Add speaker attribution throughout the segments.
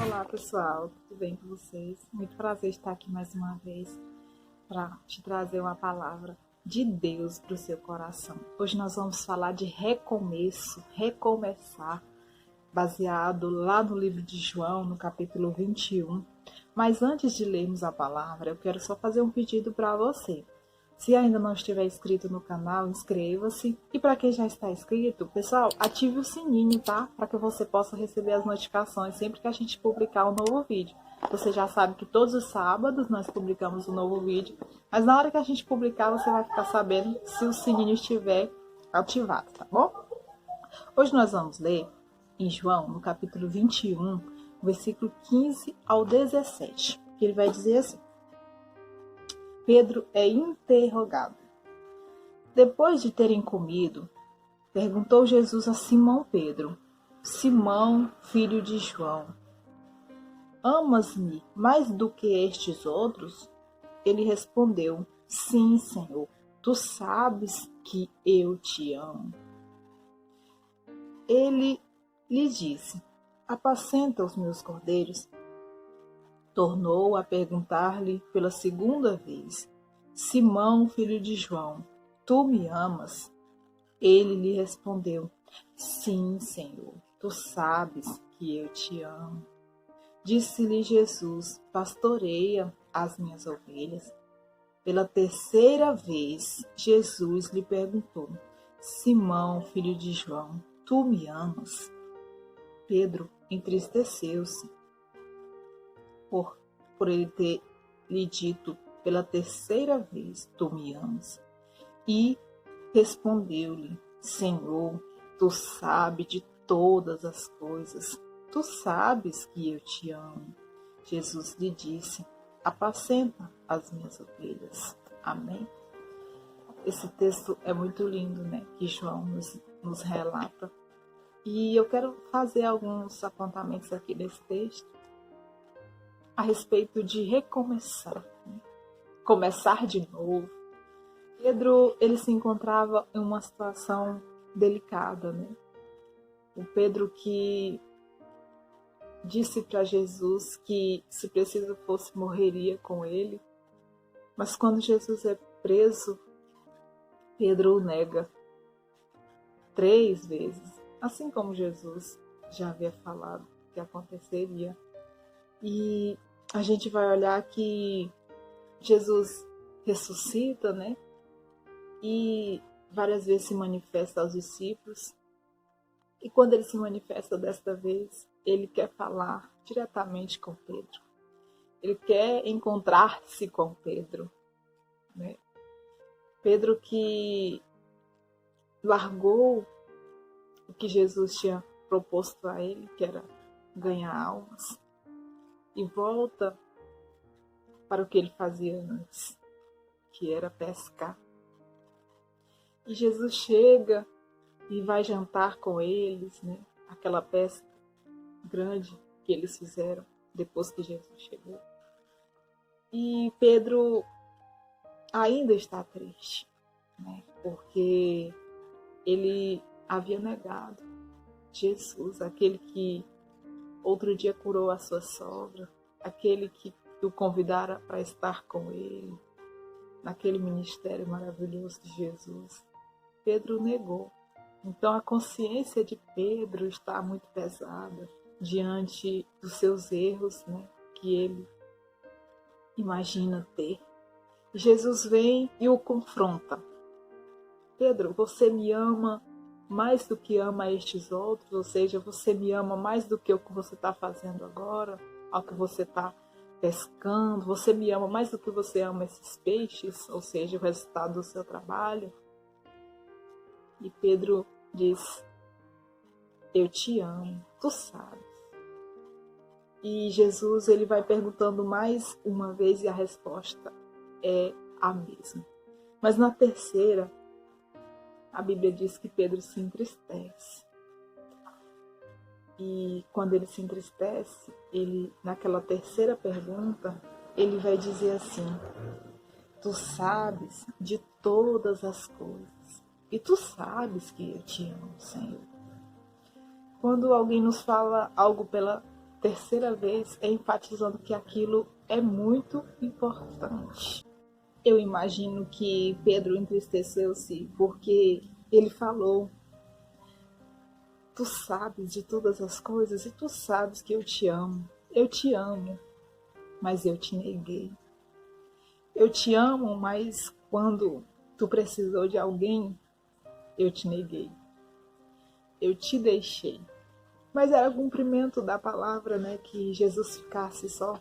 Speaker 1: Olá pessoal, tudo bem com vocês? Muito prazer estar aqui mais uma vez para te trazer uma palavra de Deus para o seu coração. Hoje nós vamos falar de recomeço, recomeçar, baseado lá no livro de João, no capítulo 21. Mas antes de lermos a palavra, eu quero só fazer um pedido para você. Se ainda não estiver inscrito no canal, inscreva-se. E para quem já está inscrito, pessoal, ative o sininho, tá? Para que você possa receber as notificações sempre que a gente publicar um novo vídeo. Você já sabe que todos os sábados nós publicamos um novo vídeo. Mas na hora que a gente publicar, você vai ficar sabendo se o sininho estiver ativado, tá bom? Hoje nós vamos ler em João, no capítulo 21, versículo 15 ao 17. Que ele vai dizer assim. Pedro é interrogado. Depois de terem comido, perguntou Jesus a Simão Pedro: Simão, filho de João, amas-me mais do que estes outros? Ele respondeu: Sim, Senhor, tu sabes que eu te amo. Ele lhe disse: Apacenta os meus cordeiros. Tornou a perguntar-lhe pela segunda vez: Simão, filho de João, tu me amas? Ele lhe respondeu: Sim, Senhor, tu sabes que eu te amo. Disse-lhe Jesus: Pastoreia as minhas ovelhas. Pela terceira vez, Jesus lhe perguntou: Simão, filho de João, tu me amas? Pedro entristeceu-se por ele ter lhe dito pela terceira vez: Tu me amas. E respondeu-lhe: Senhor, tu sabes de todas as coisas. Tu sabes que eu te amo. Jesus lhe disse: Apacenta as minhas ovelhas. Amém? Esse texto é muito lindo, né? Que João nos relata. E eu quero fazer alguns apontamentos aqui nesse texto a respeito de recomeçar, né? Começar de novo. Pedro, ele se encontrava em uma situação delicada, né? O Pedro que disse para Jesus que, se preciso fosse, morreria com ele. Mas quando Jesus é preso, Pedro o nega 3 vezes, assim como Jesus já havia falado que aconteceria. E a gente vai olhar que Jesus ressuscita, né? E várias vezes se manifesta aos discípulos. E quando ele se manifesta desta vez, ele quer falar diretamente com Pedro. Ele quer encontrar-se com Pedro, né? Pedro que largou o que Jesus tinha proposto a ele, que era ganhar almas, e volta para o que ele fazia antes, que era pescar. E Jesus chega e vai jantar com eles, né? Aquela pesca grande que eles fizeram depois que Jesus chegou. E Pedro ainda está triste, né? Porque ele havia negado Jesus, aquele que outro dia curou a sua sogra, aquele que o convidara para estar com ele, naquele ministério maravilhoso de Jesus. Pedro negou. Então a consciência de Pedro está muito pesada diante dos seus erros, né, que ele imagina ter. Jesus vem e o confronta. Pedro, você me ama mais do que ama estes outros? Ou seja, você me ama mais do que o que você está fazendo agora, ao que você está pescando? Você me ama mais do que você ama esses peixes? Ou seja, o resultado do seu trabalho? E Pedro diz: eu te amo, tu sabes. E Jesus, ele vai perguntando mais uma vez e a resposta é a mesma. Mas na terceira, a Bíblia diz que Pedro se entristece. E quando ele se entristece, ele, naquela terceira pergunta, ele vai dizer assim: Tu sabes de todas as coisas. E tu sabes que eu te amo, Senhor. Quando alguém nos fala algo pela terceira vez, é enfatizando que aquilo é muito importante. Eu imagino que Pedro entristeceu-se porque ele falou: tu sabes de todas as coisas e tu sabes que eu te amo. Eu te amo, mas eu te neguei. Eu te amo, mas quando tu precisou de alguém, eu te neguei. Eu te deixei. Mas era cumprimento da palavra, né? Que Jesus ficasse só.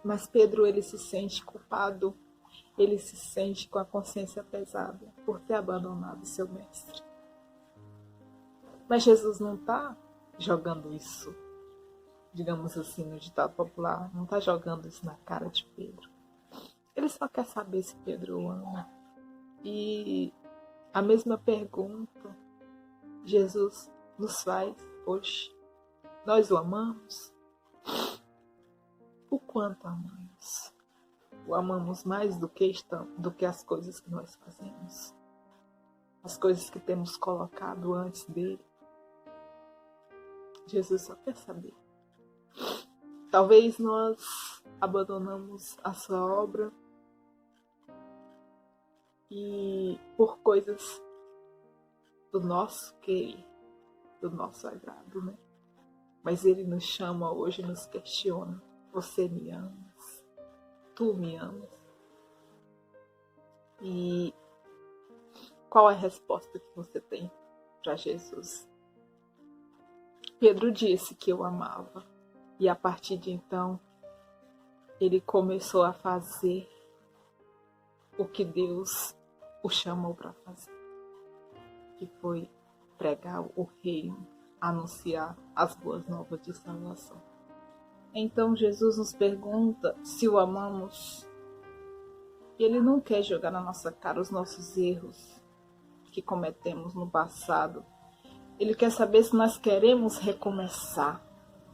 Speaker 1: Mas Pedro, ele se sente culpado. Ele se sente com a consciência pesada por ter abandonado seu mestre. Mas Jesus não está jogando isso, digamos assim, no ditado popular. Não está jogando isso na cara de Pedro. Ele só quer saber se Pedro o ama. E a mesma pergunta Jesus nos faz hoje. Nós o amamos? O quanto amamos? O amamos mais do que as coisas que nós fazemos? As coisas que temos colocado antes dele? Jesus só quer saber. Talvez nós abandonamos a sua obra e por coisas do nosso querer, do nosso agrado, né? Mas ele nos chama hoje, nos questiona. Você me amas? Tu me amas? E qual é a resposta que você tem para Jesus? Pedro disse que eu amava. E a partir de então, ele começou a fazer o que Deus o chamou para fazer. Que foi pregar o reino, anunciar as boas novas de salvação. Então Jesus nos pergunta se o amamos. E ele não quer jogar na nossa cara os nossos erros que cometemos no passado. Ele quer saber se nós queremos recomeçar.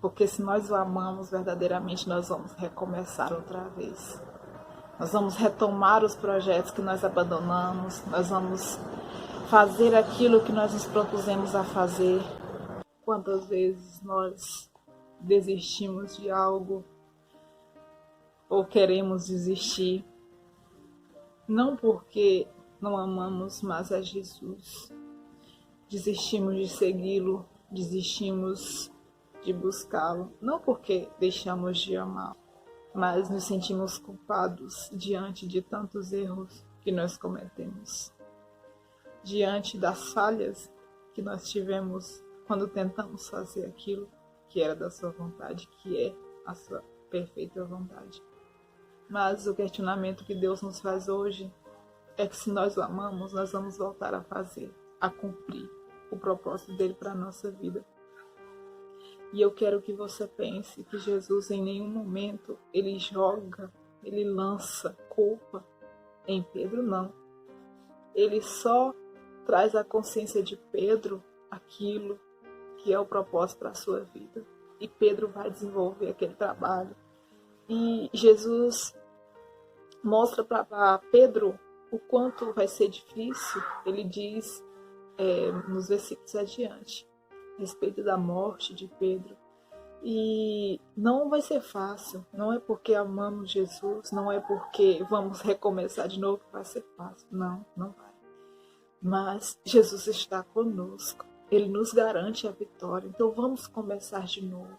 Speaker 1: Porque se nós o amamos verdadeiramente, nós vamos recomeçar outra vez. Nós vamos retomar os projetos que nós abandonamos. Nós vamos fazer aquilo que nós nos propusemos a fazer. Quantas vezes nós desistimos de algo ou queremos desistir, não porque não amamos mais a Jesus. Desistimos de segui-lo, desistimos de buscá-lo, não porque deixamos de amá-lo, mas nos sentimos culpados diante de tantos erros que nós cometemos, diante das falhas que nós tivemos quando tentamos fazer aquilo que era da sua vontade, que é a sua perfeita vontade. Mas o questionamento que Deus nos faz hoje é que se nós o amamos, nós vamos voltar a fazer, a cumprir o propósito dele para a nossa vida. E eu quero que você pense que Jesus em nenhum momento ele joga, ele lança culpa em Pedro, não. Ele só traz à consciência de Pedro aquilo que é o propósito para a sua vida. E Pedro vai desenvolver aquele trabalho. E Jesus mostra para Pedro o quanto vai ser difícil. Ele diz nos versículos adiante, a respeito da morte de Pedro. E não vai ser fácil. Não é porque amamos Jesus, não é porque vamos recomeçar de novo que vai ser fácil. Não, não vai. Mas Jesus está conosco. Ele nos garante a vitória. Então vamos começar de novo.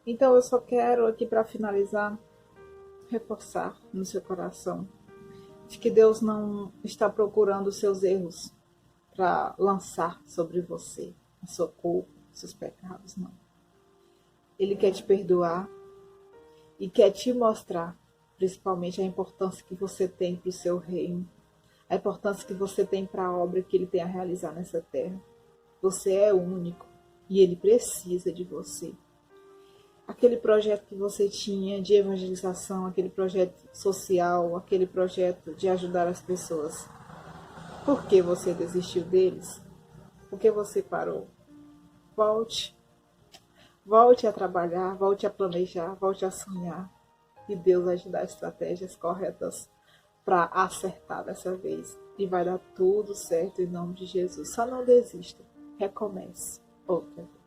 Speaker 1: Então eu só quero aqui para finalizar reforçar no seu coração de que Deus não está procurando os seus erros para lançar sobre você a sua culpa, seus pecados, não. Ele quer te perdoar e quer te mostrar principalmente a importância que você tem para o seu reino, a importância que você tem para a obra que ele tem a realizar nessa terra. Você é único e ele precisa de você. Aquele projeto que você tinha de evangelização, aquele projeto social, aquele projeto de ajudar as pessoas, por que você desistiu deles? Por que você parou? Volte a trabalhar, volte a planejar, volte a sonhar. e Deus vai te dar estratégias corretas para acertar dessa vez. E vai dar tudo certo em nome de Jesus. Só não desista. Recomece outra vez.